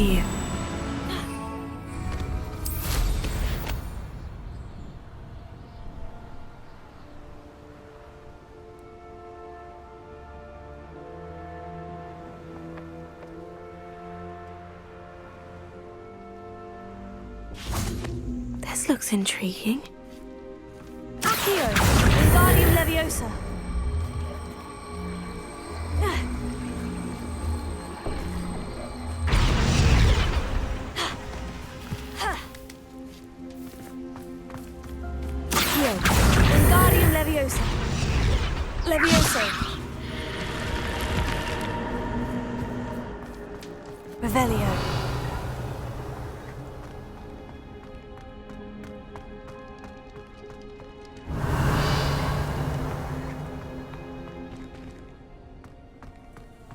to you. This looks intriguing. Accio, Wingardium Leviosa. Accio, Wingardium Leviosa. Leviosa. Revelio.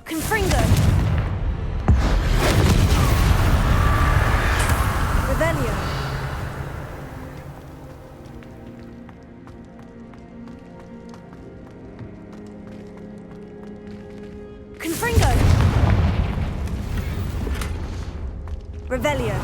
Confringo. Revelio. Confringo. Revelio.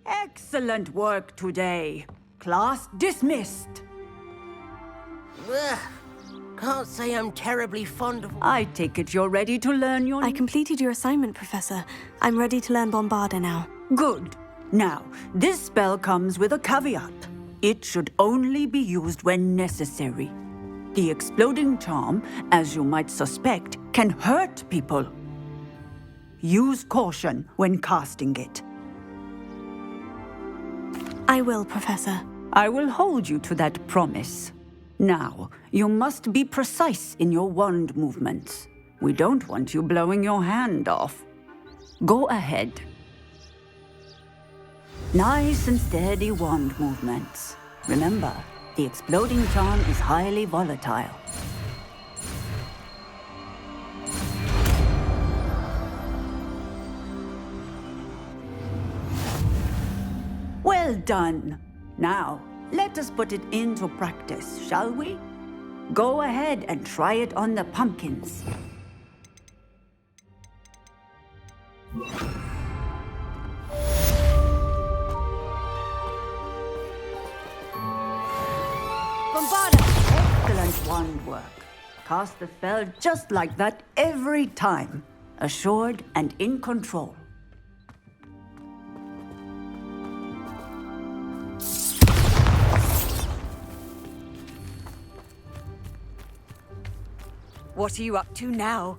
Excellent work today. Class dismissed. Ugh. Can't say I'm terribly fond of... I take it you're ready to learn your... I completed your assignment, Professor. I'm ready to learn Bombarda now. Good. Now, this spell comes with a caveat. It should only be used when necessary. The exploding charm, as you might suspect, can hurt people. Use caution when casting it. I will, Professor. I will hold you to that promise. Now, you must be precise in your wand movements. We don't want you blowing your hand off. Go ahead. Nice and steady wand movements. Remember, the exploding charm is highly volatile. Well done. Now, let us put it into practice, shall we? Go ahead and try it on the pumpkins. Bombarda. Excellent wand work. Cast the spell just like that every time. Assured and in control. What are you up to now?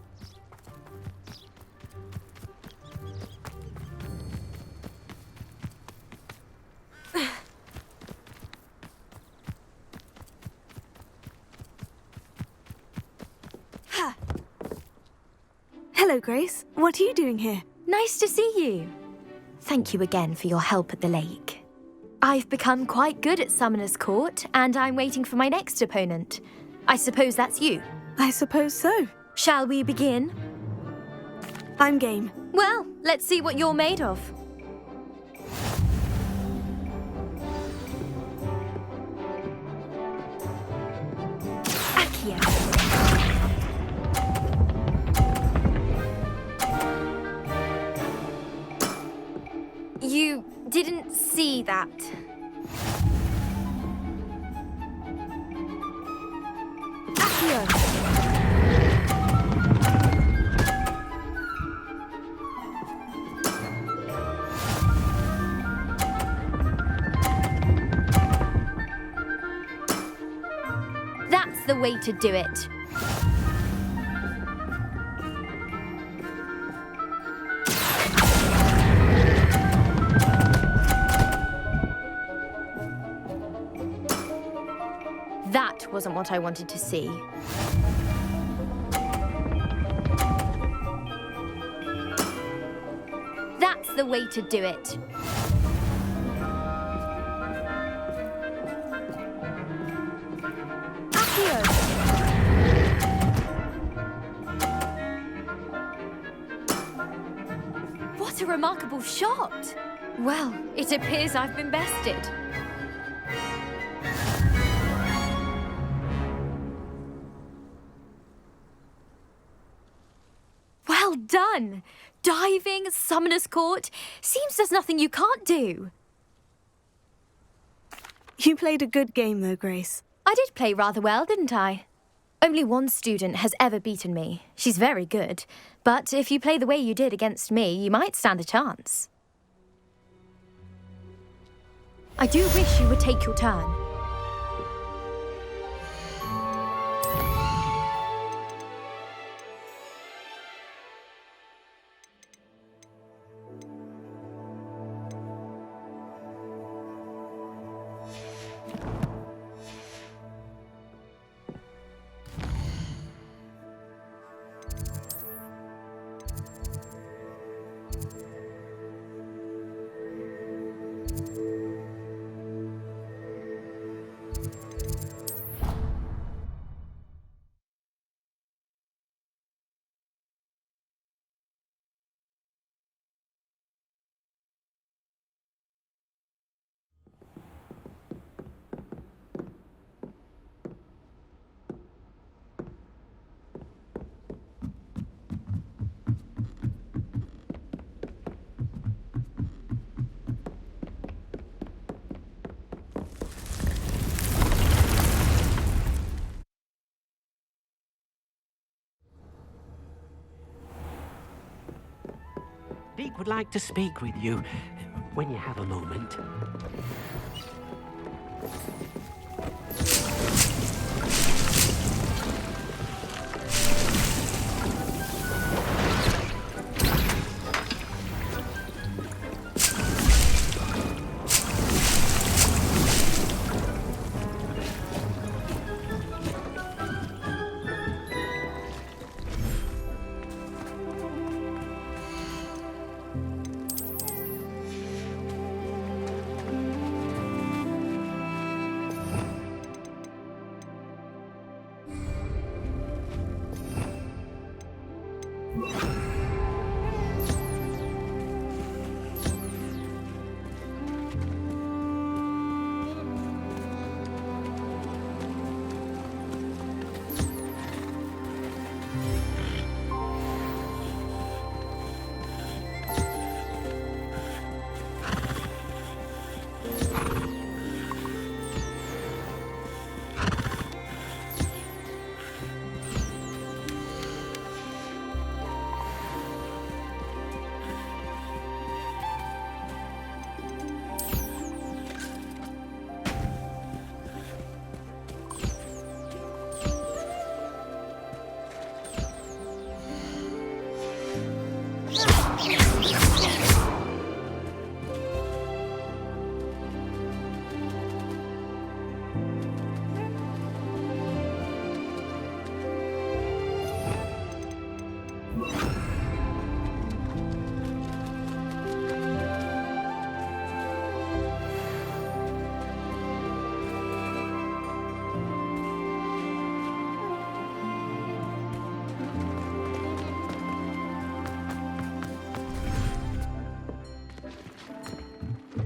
Hello, Grace. What are you doing here? Nice to see you. Thank you again for your help at the lake. I've become quite good at Summoner's Court, and I'm waiting for my next opponent. I suppose that's you. I suppose so. Shall we begin? I'm game. Well, let's see what you're made of. Accio. didn't see that. Accio! That's the way to do it. That wasn't what I wanted to see. That's the way to do it. What a remarkable shot! Well, it appears I've been bested. Well done! Diving, Summoner's Court. Seems there's nothing you can't do. You played a good game, though, Grace. I did play rather well, didn't I? Only one student has ever beaten me. She's very good. But if you play the way you did against me, you might stand a chance. I do wish you would take your turn. Deek would like to speak with you when you have a moment.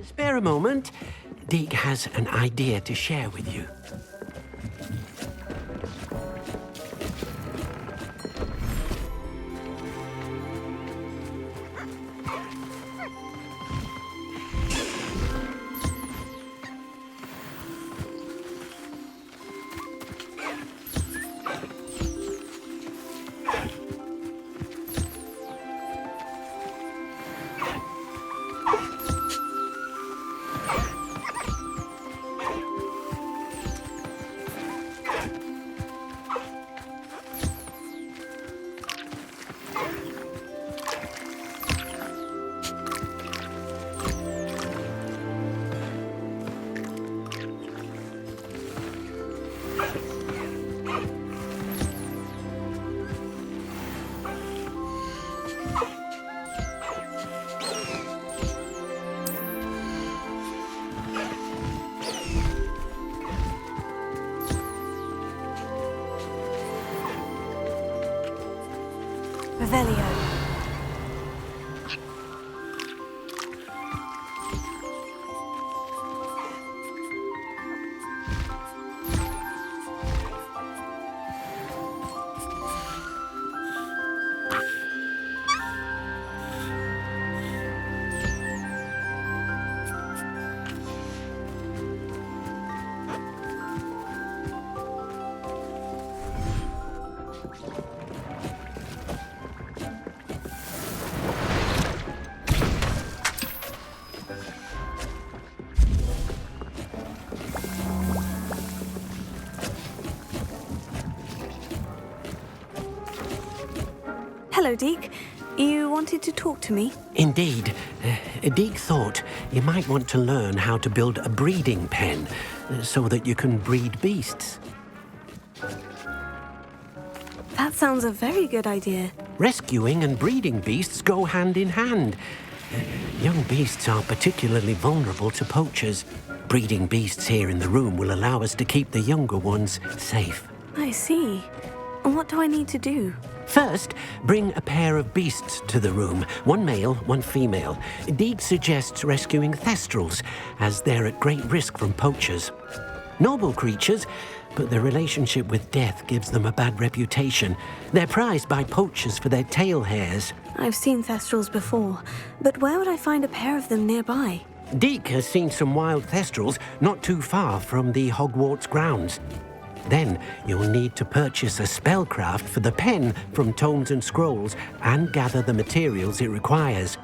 Spare a moment. Deek has an idea to share with you. Revelio. Hello, Deek. You wanted to talk to me? Indeed. Deek thought you might want to learn how to build a breeding pen so that you can breed beasts. That sounds a very good idea. Rescuing and breeding beasts go hand in hand. Young beasts are particularly vulnerable to poachers. Breeding beasts here in the room will allow us to keep the younger ones safe. I see. And what do I need to do? First, bring a pair of beasts to the room. One male, one female. Deek suggests rescuing thestrals, as they're at great risk from poachers. Noble creatures, but their relationship with death gives them a bad reputation. They're prized by poachers for their tail hairs. I've seen thestrals before, but where would I find a pair of them nearby? Deek has seen some wild thestrals not too far from the Hogwarts grounds. Then you'll need to purchase a spellcraft for the pen from Tomes and Scrolls and gather the materials it requires.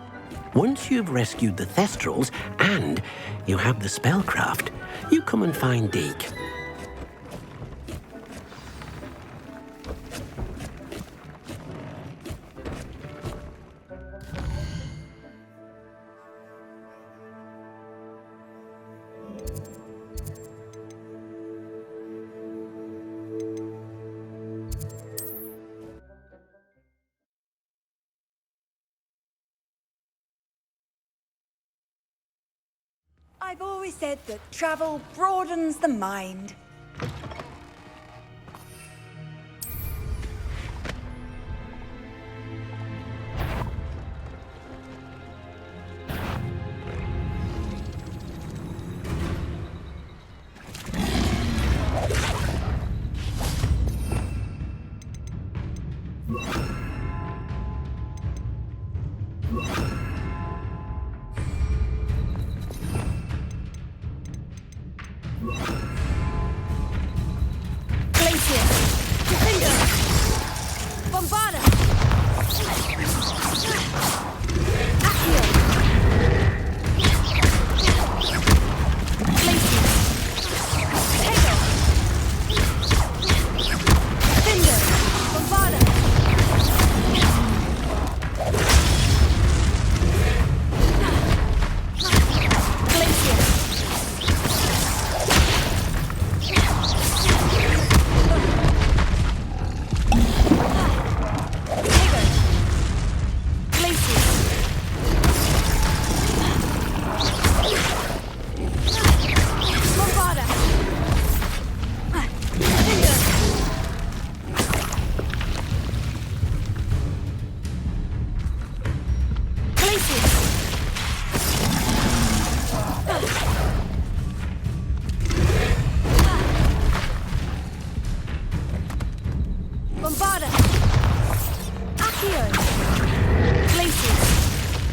Once you've rescued the thestrals and you have the spellcraft, you come and find Deek. I've always said that travel broadens the mind.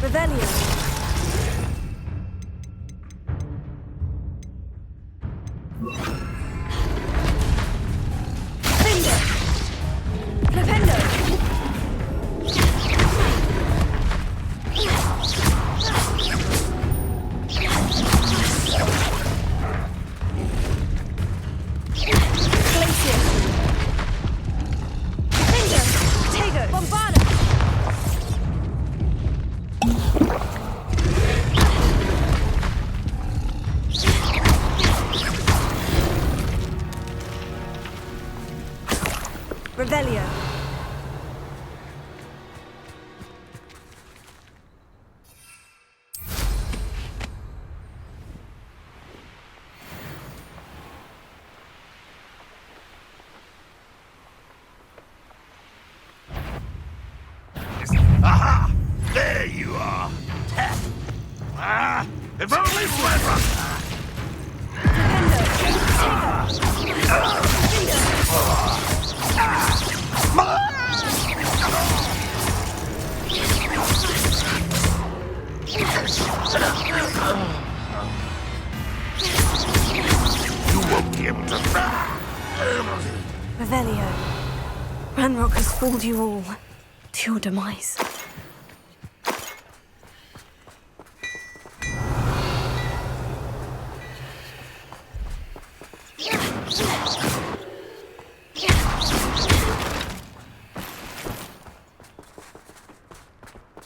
Revelio. Aha! There you are! If only Frederick! You won't be able to... Revelio. Ranrock has fooled you all to your demise.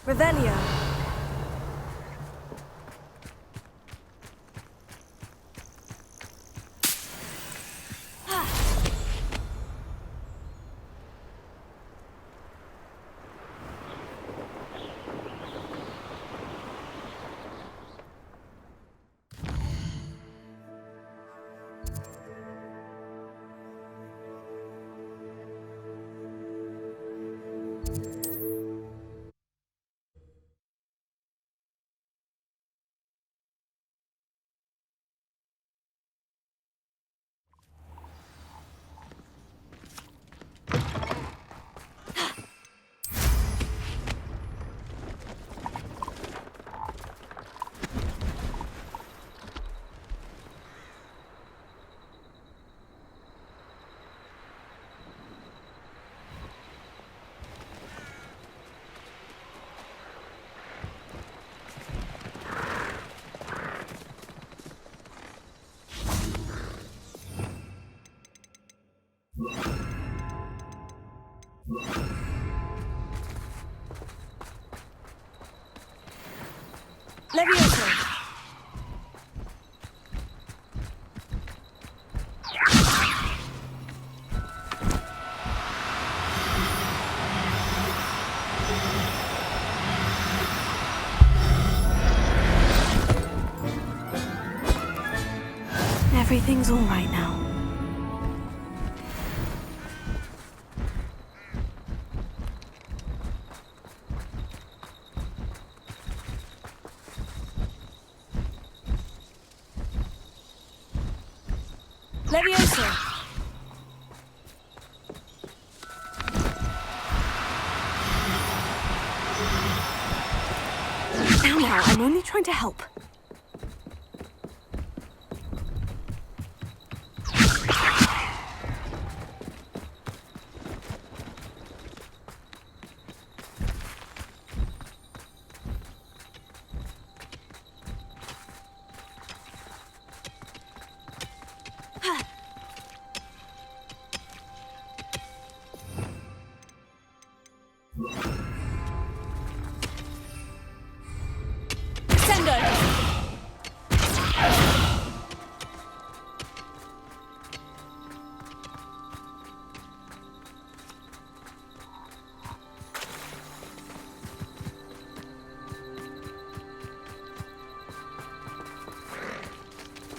Revelio. Levioso. Everything's all right now. Levioso! Now, I'm only trying to help.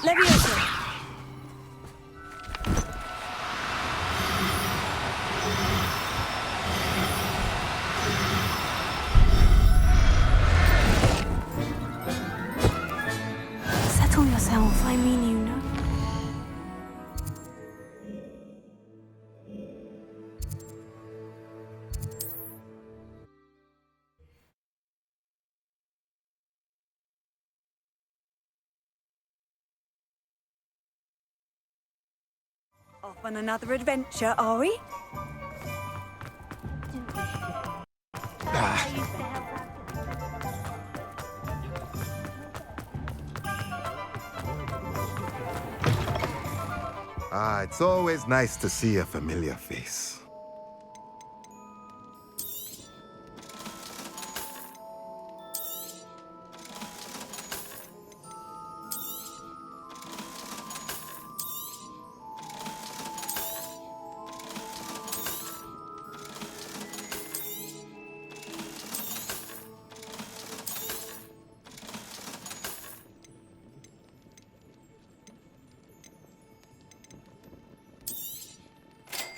Levioso! Settle yourself, I mean you know. Off on another adventure, are we? It's always nice to see a familiar face.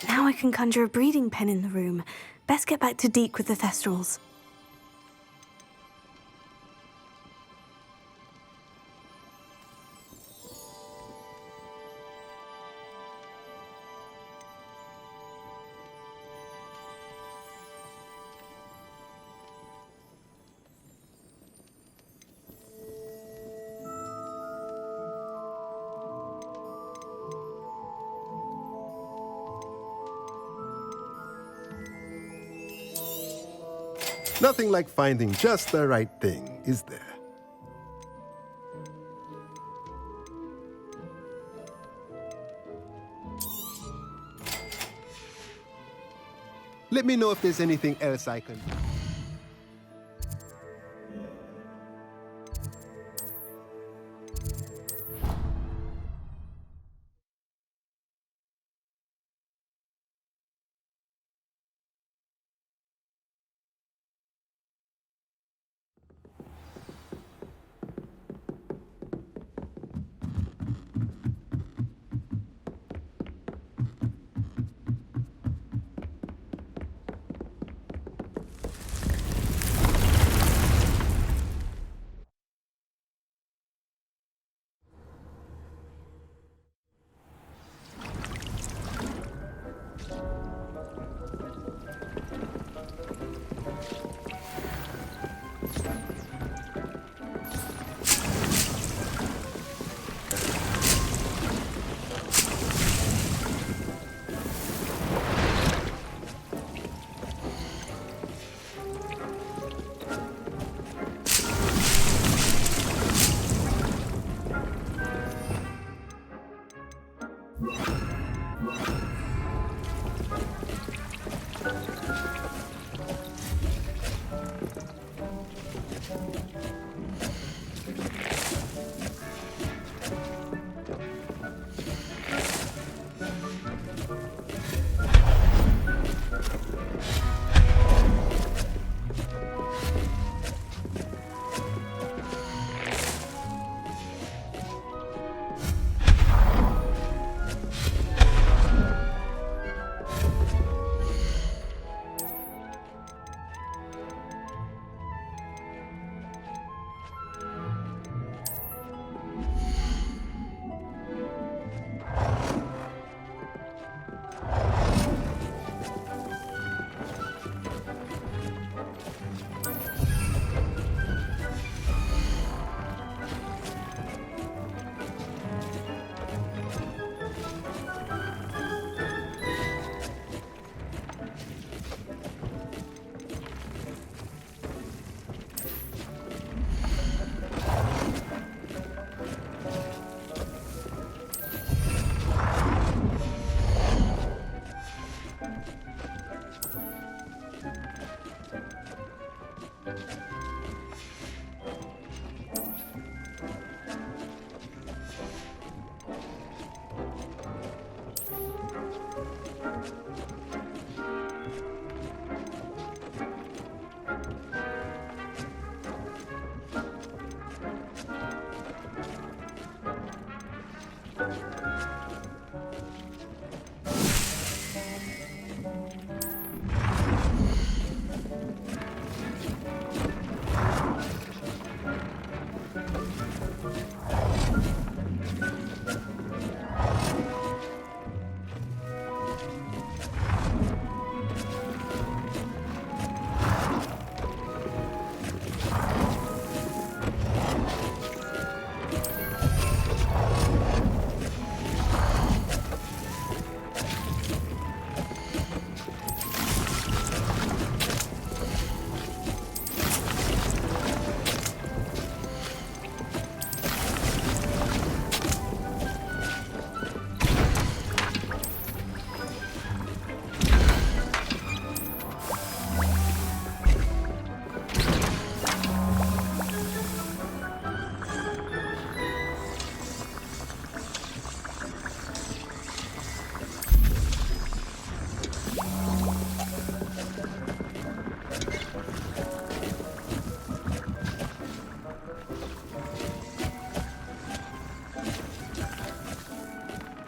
Now I can conjure a breeding pen in the room. Best get back to Deek with the Thestrals. Nothing like finding just the right thing, is there? Let me know if there's anything else I can...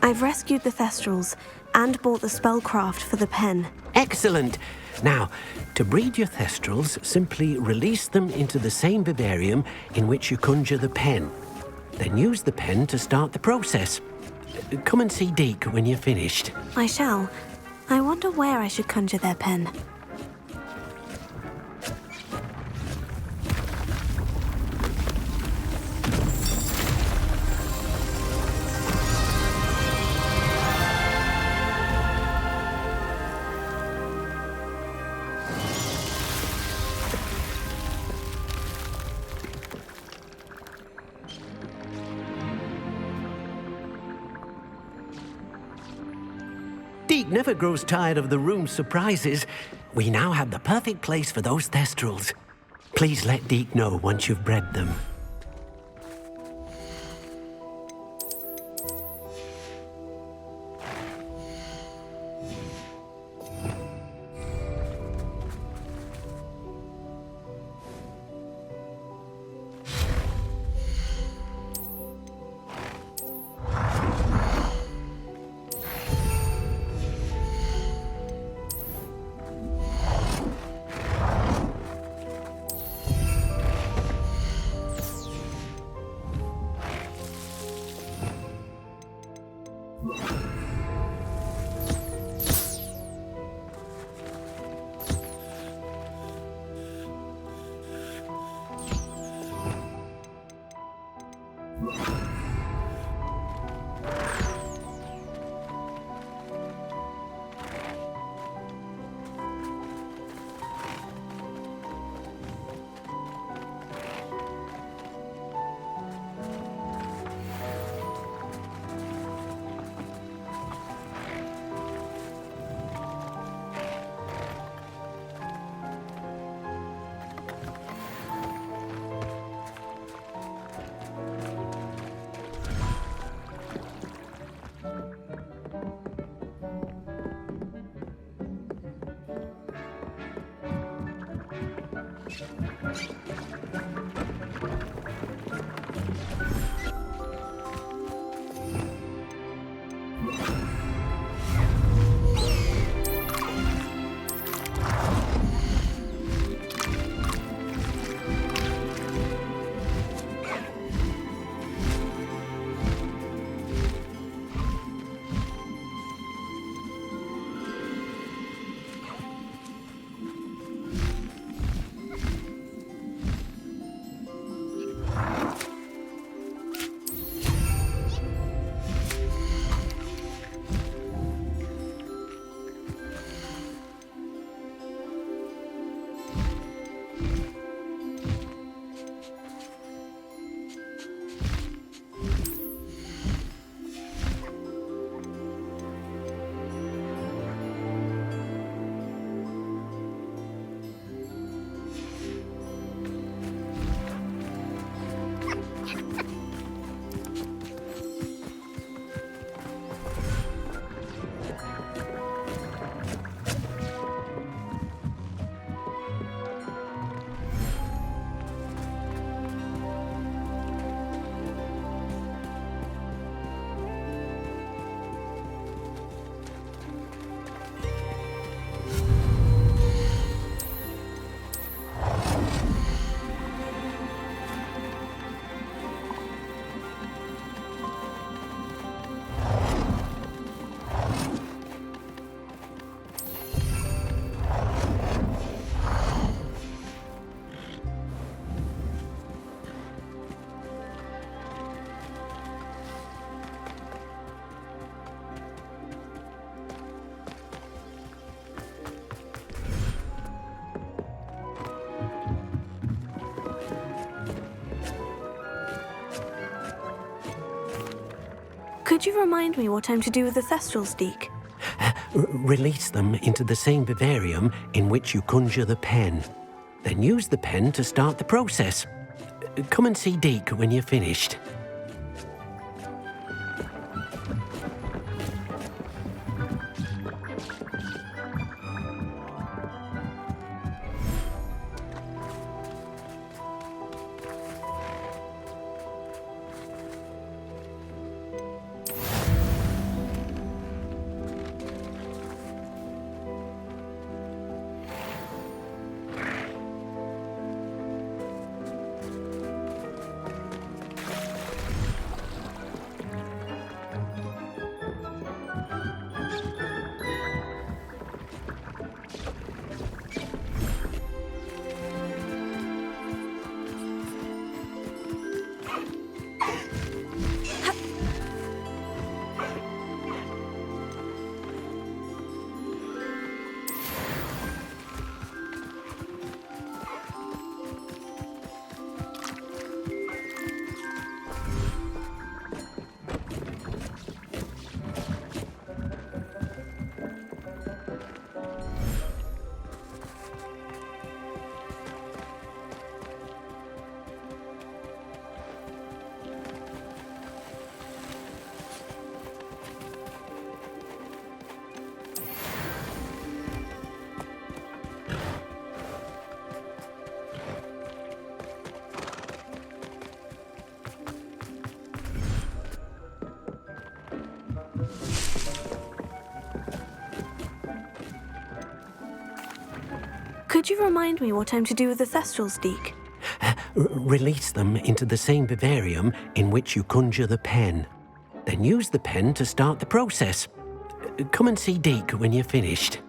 I've rescued the Thestrals and bought the spellcraft for the pen. Excellent. Now, to breed your Thestrals, simply release them into the same vivarium in which you conjure the pen. Then use the pen to start the process. Come and see Deek when you're finished. I shall. I wonder where I should conjure their pen. Deek never grows tired of the room's surprises. We now have the perfect place for those thestrals. Please let Deek know once you've bred them. Could you remind me what I'm to do with the thestrals, Deek? Release them into the same vivarium in which you conjure the pen. Then use the pen to start the process. Come and see Deek when you're finished. Could you remind me what I'm to do with the Thestrals, Deek? Release them into the same vivarium in which you conjure the pen. Then use the pen to start the process. Come and see Deek when you're finished.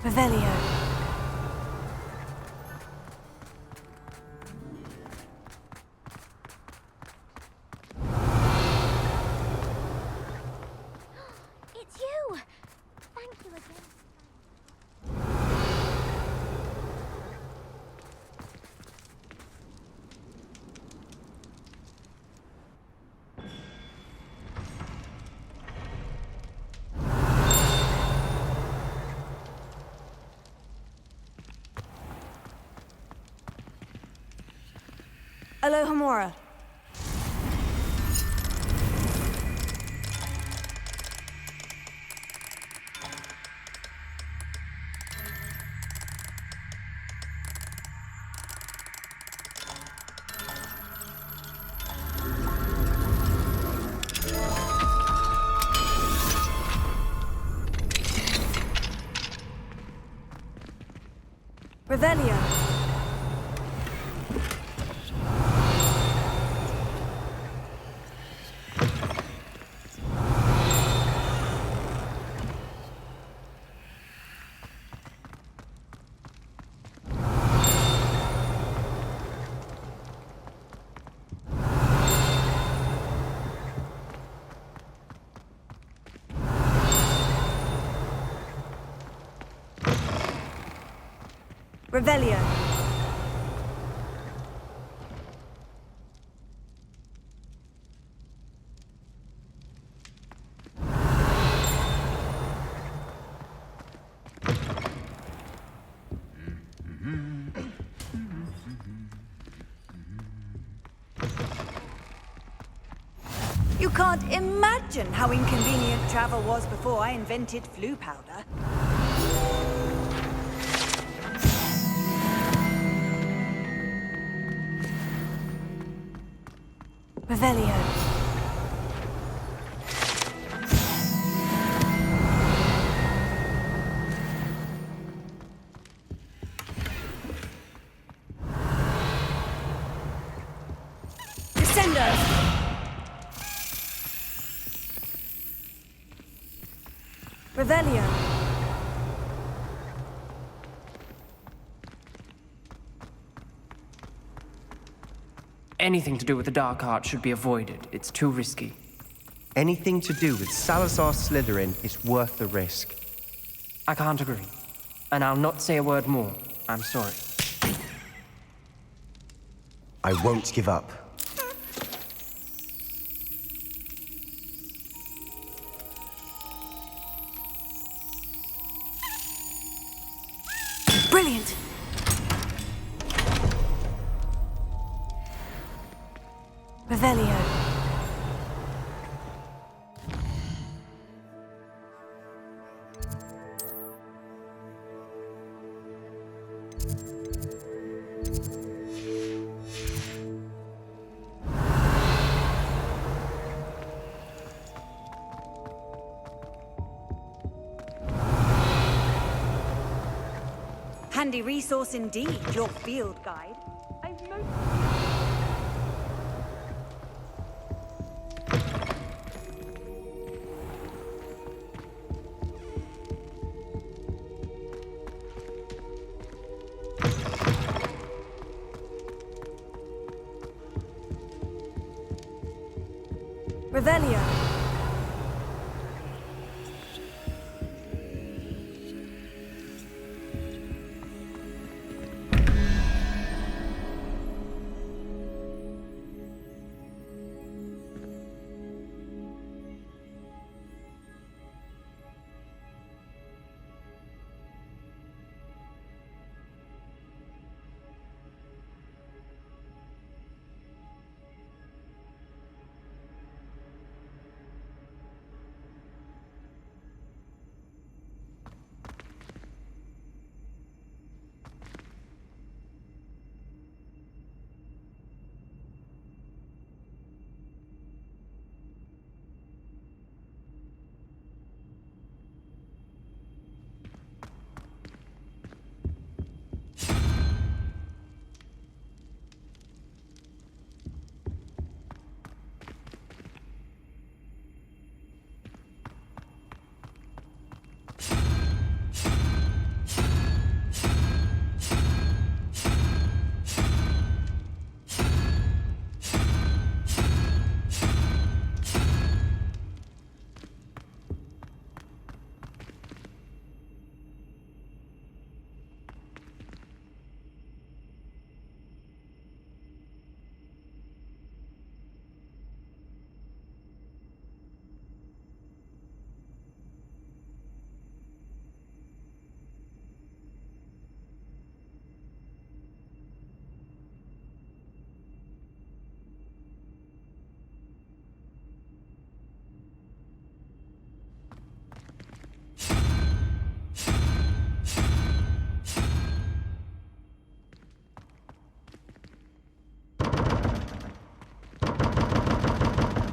Revelio. It's you! Thank you again. Alohomora. Revelio. Revelio. You can't imagine how inconvenient travel was before I invented flu powder. Revelio. Descendo! Revelio. Anything to do with the dark art should be avoided. It's too risky. Anything to do with Salazar Slytherin is worth the risk. I can't agree. And I'll not say a word more. I'm sorry. I won't give up. Brilliant! Revelio. Handy resource indeed, your field guide. Revelio.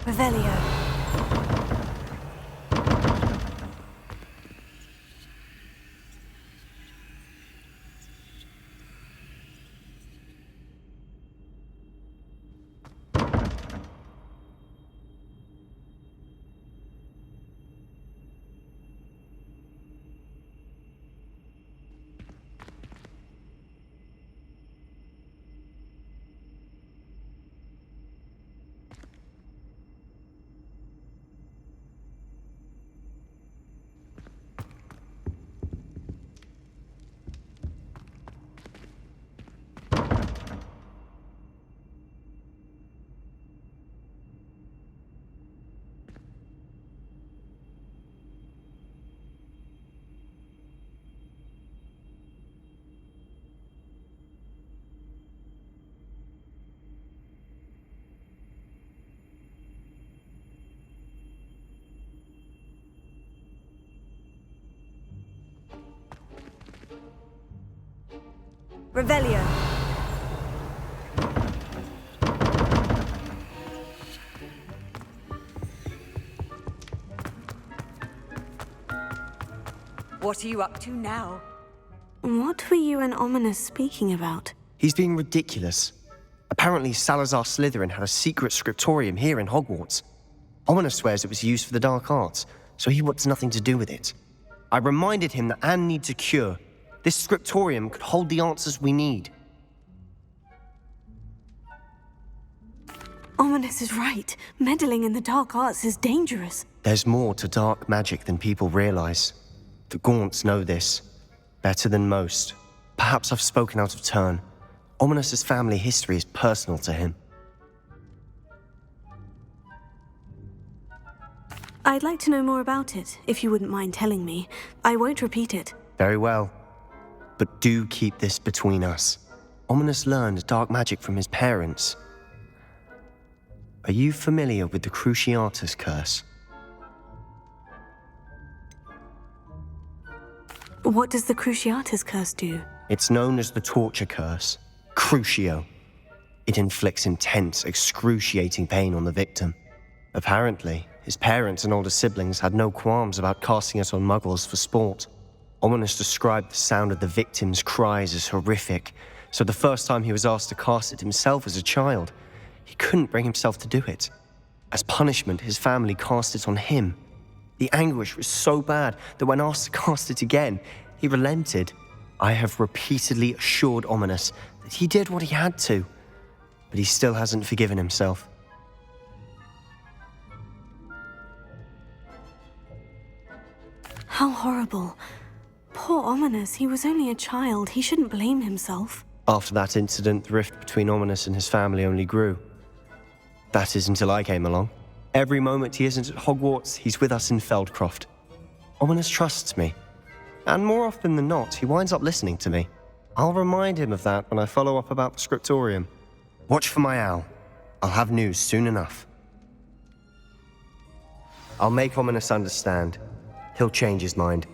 Revelio. Revelio. What are you up to now? What were you and Ominous speaking about? He's being ridiculous. Apparently Salazar Slytherin had a secret scriptorium here in Hogwarts. Ominous swears it was used for the dark arts, so he wants nothing to do with it. I reminded him that Anne needs a cure. This scriptorium could hold the answers we need. Ominous is right. Meddling in the dark arts is dangerous. There's more to dark magic than people realize. The Gaunts know this. Better than most. Perhaps I've spoken out of turn. Ominous's family history is personal to him. I'd like to know more about it, if you wouldn't mind telling me. I won't repeat it. Very well. But do keep this between us. Ominous learned dark magic from his parents. Are you familiar with the Cruciatus curse? What does the Cruciatus curse do? It's known as the torture curse. Crucio. It inflicts intense, excruciating pain on the victim. Apparently, his parents and older siblings had no qualms about casting it on muggles for sport. Ominous described the sound of the victim's cries as horrific, so the first time he was asked to cast it himself as a child, he couldn't bring himself to do it. As punishment, his family cast it on him. The anguish was so bad that when asked to cast it again, he relented. I have repeatedly assured Ominous that he did what he had to, but he still hasn't forgiven himself. How horrible. Poor Ominous, he was only a child. He shouldn't blame himself. After that incident, the rift between Ominous and his family only grew. That is until I came along. Every moment he isn't at Hogwarts, he's with us in Feldcroft. Ominous trusts me. And more often than not, he winds up listening to me. I'll remind him of that when I follow up about the scriptorium. Watch for my owl. I'll have news soon enough. I'll make Ominous understand. He'll change his mind.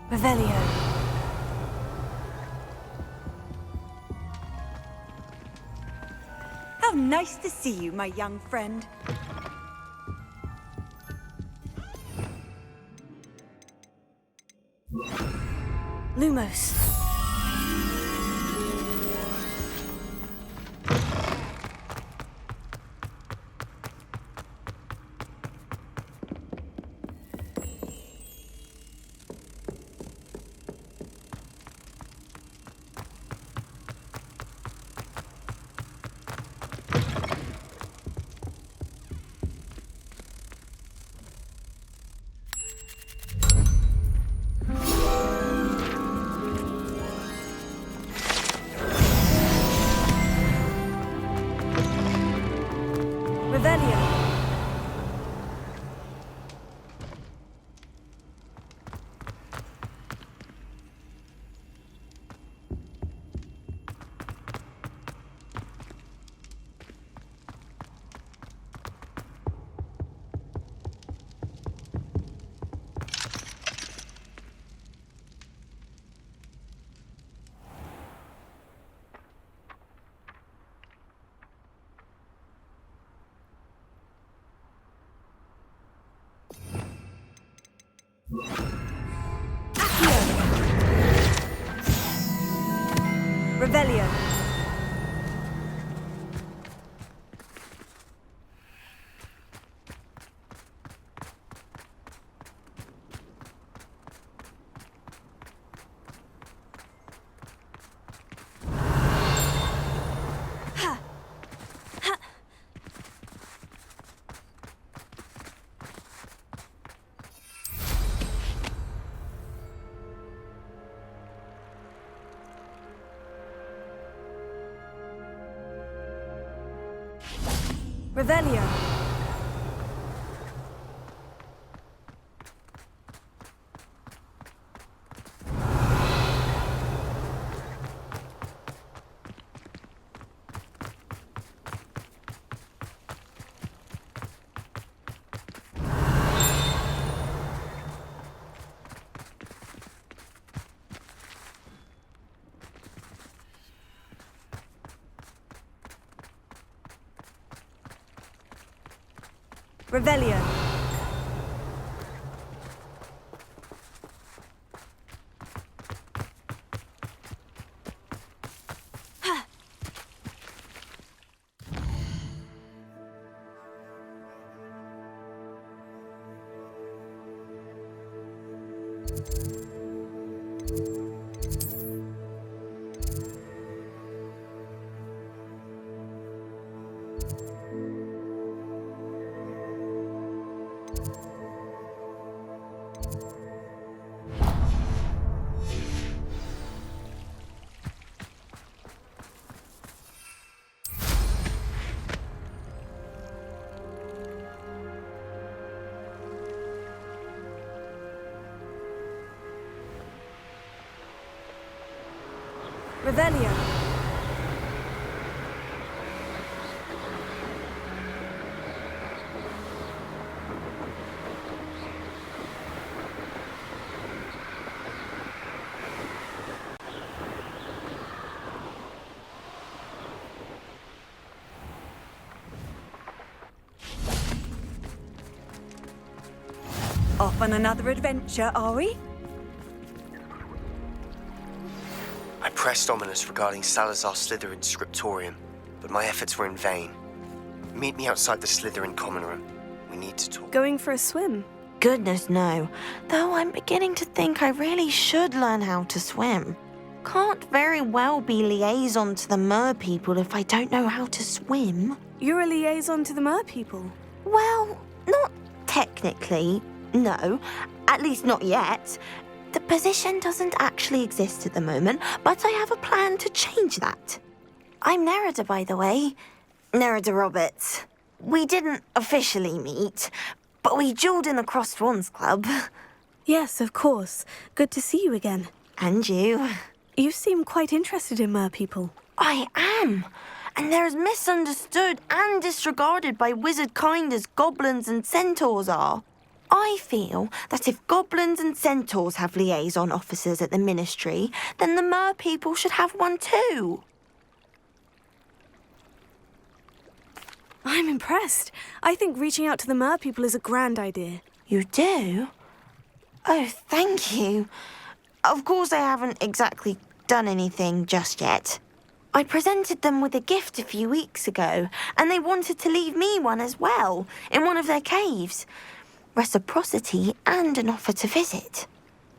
Revelio. How nice to see you, my young friend. Lumos. Revelio. Revelio. Revelio. Revelio. Off on another adventure, are we? I pressed Ominous regarding Salazar Slytherin's scriptorium, but my efforts were in vain. Meet me outside the Slytherin common room. We need to talk. Going for a swim? Goodness, no. Though I'm beginning to think I really should learn how to swim. Can't very well be liaison to the Mer people if I don't know how to swim. You're a liaison to the Mer people? Well, not technically, no. At least not yet. The position doesn't actually exist at the moment, but I have a plan to change that. I'm Nerida, by the way. Nerida Roberts. We didn't officially meet, but we duelled in the Crossed Wands Club. Yes, of course. Good to see you again. And you. You seem quite interested in Mer people. I am. And they're as misunderstood and disregarded by wizard kind as goblins and centaurs are. I feel that if goblins and centaurs have liaison officers at the Ministry, then the Mer people should have one too. I'm impressed. I think reaching out to the Mer people is a grand idea. You do? Oh, thank you. Of course I haven't exactly done anything just yet. I presented them with a gift a few weeks ago, and they wanted to leave me one as well, in one of their caves. Reciprocity and an offer to visit.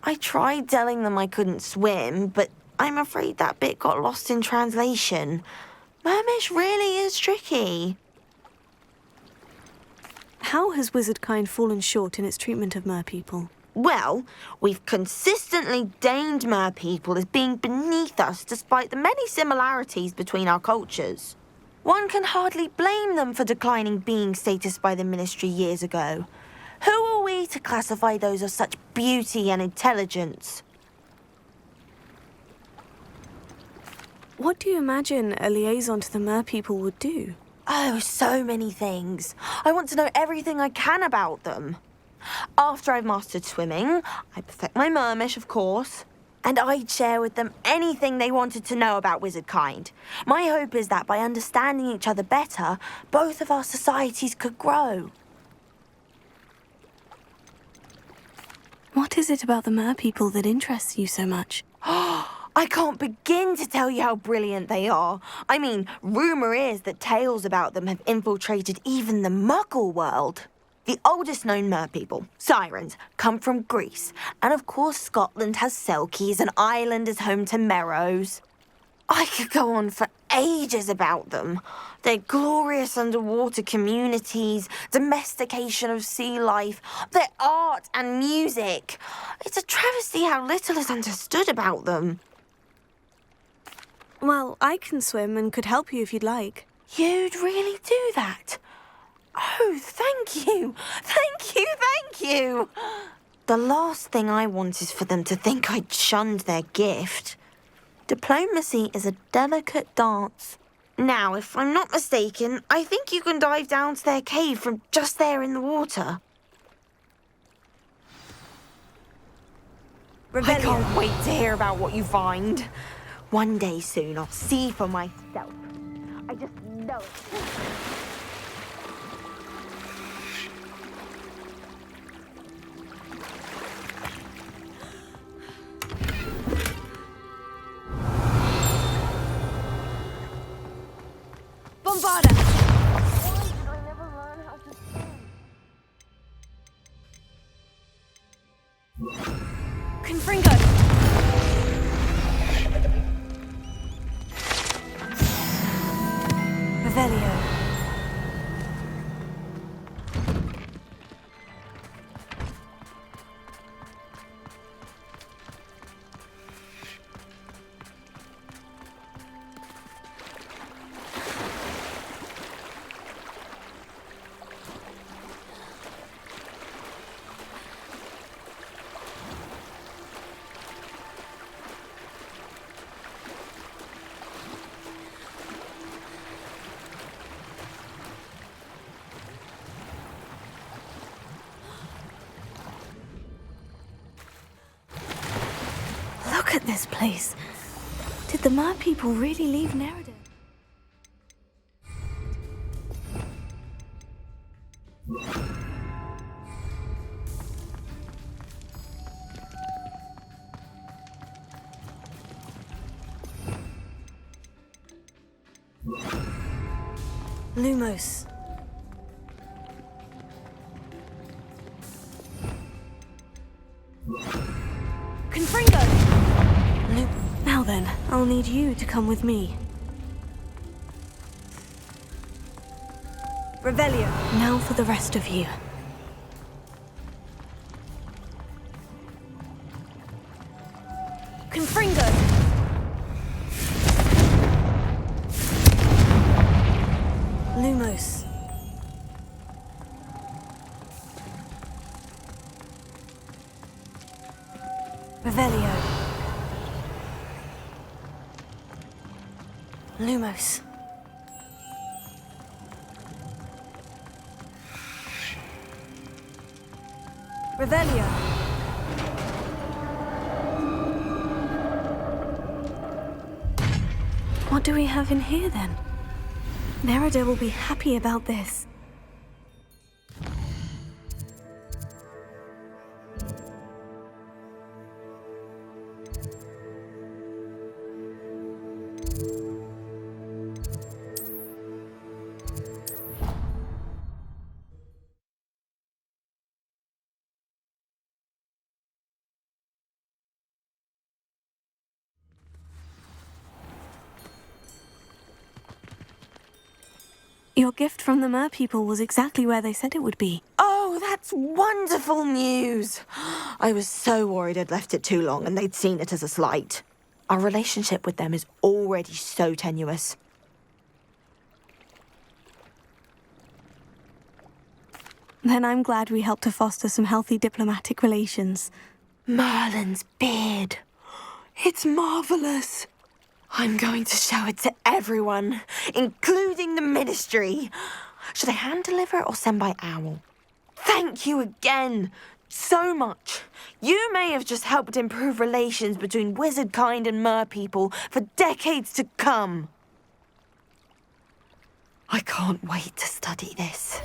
I tried telling them I couldn't swim, but I'm afraid that bit got lost in translation. Mermish really is tricky. How has wizardkind fallen short in its treatment of Mer people? Well, we've consistently deigned Mer people as being beneath us despite the many similarities between our cultures. One can hardly blame them for declining being status by the Ministry years ago. Who are we to classify those of such beauty and intelligence? What do you imagine a liaison to the Mer people would do? Oh, so many things. I want to know everything I can about them. After I've mastered swimming, I perfect my Mermish, of course, and I'd share with them anything they wanted to know about wizardkind. My hope is that by understanding each other better, both of our societies could grow. What is it about the Mer people that interests you so much? I can't begin to tell you how brilliant they are. I mean, rumour is that tales about them have infiltrated even the Muggle world. The oldest known Mer people, Sirens, come from Greece. And of course Scotland has Selkies and Ireland is home to Merrows. I could go on for ages about them. Their glorious underwater communities, domestication of sea life, their art and music. It's a travesty how little is understood about them. Well, I can swim and could help you if you'd like. You'd really do that? Oh, thank you. Thank you, thank you. The last thing I want is for them to think I'd shunned their gift. Diplomacy is a delicate dance. Now, if I'm not mistaken, I think you can dive down to their cave from just there in the water. I can't wait to hear about what you find. One day soon, I'll see for myself. I just know it. Bombarda! Why did I never learn how to swim? Confringo! Revelio. Look at this place. Did the Mer people really leave Nerida? Lumos. Confringo! Now then, I'll need you to come with me. Revelio. Now for the rest of you. Confringo! Lumos. Revelio. Lumos. Revelio. What do we have in here then? Nerida will be happy about this. Your gift from the Mer people was exactly where they said it would be. Oh, that's wonderful news. I was so worried I'd left it too long and they'd seen it as a slight. Our relationship with them is already so tenuous. Then I'm glad we helped to foster some healthy diplomatic relations. Merlin's beard. It's marvelous. I'm going to show it to everyone, including the Ministry. Should I hand deliver it or send by owl? Thank you again, so much. You may have just helped improve relations between wizard kind and Mer people for decades to come. I can't wait to study this.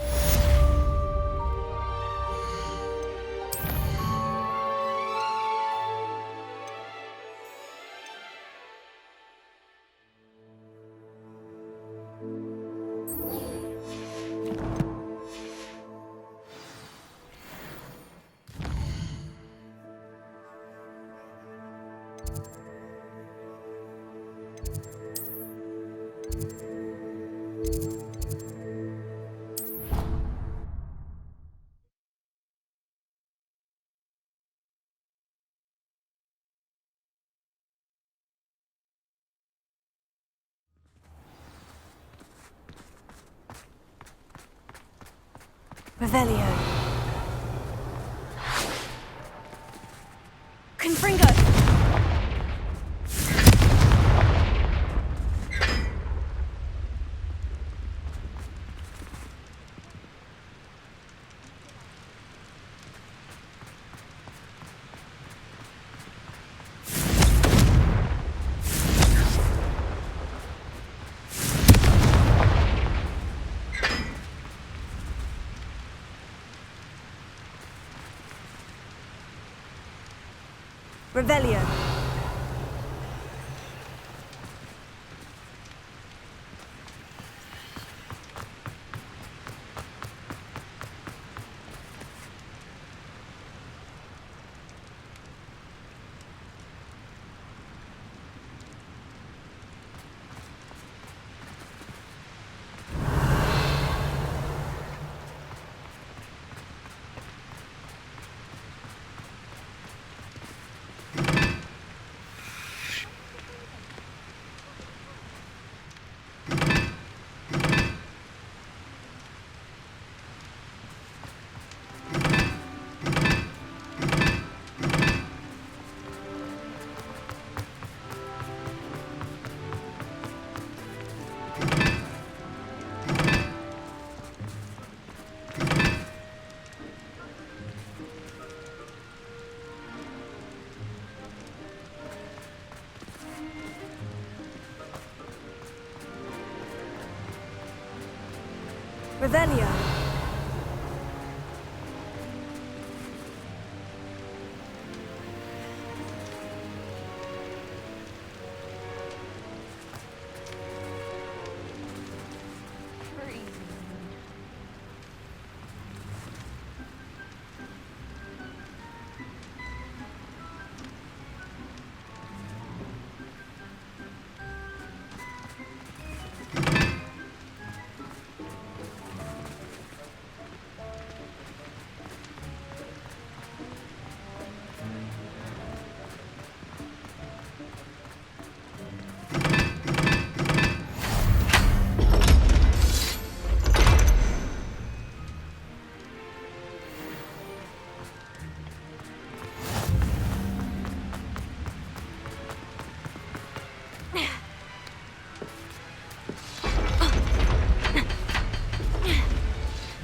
Revelio. Confringo! Revelio. Revelio.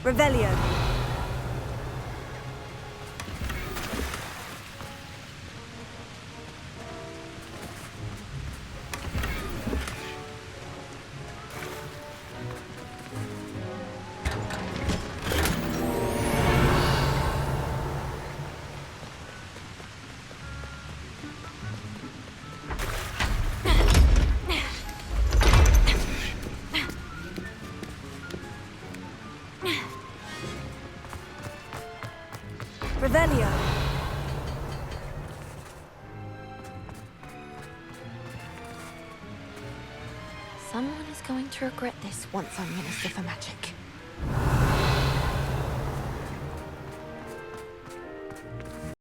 Revelio. Revelio. Someone is going to regret this once I'm Minister for Magic.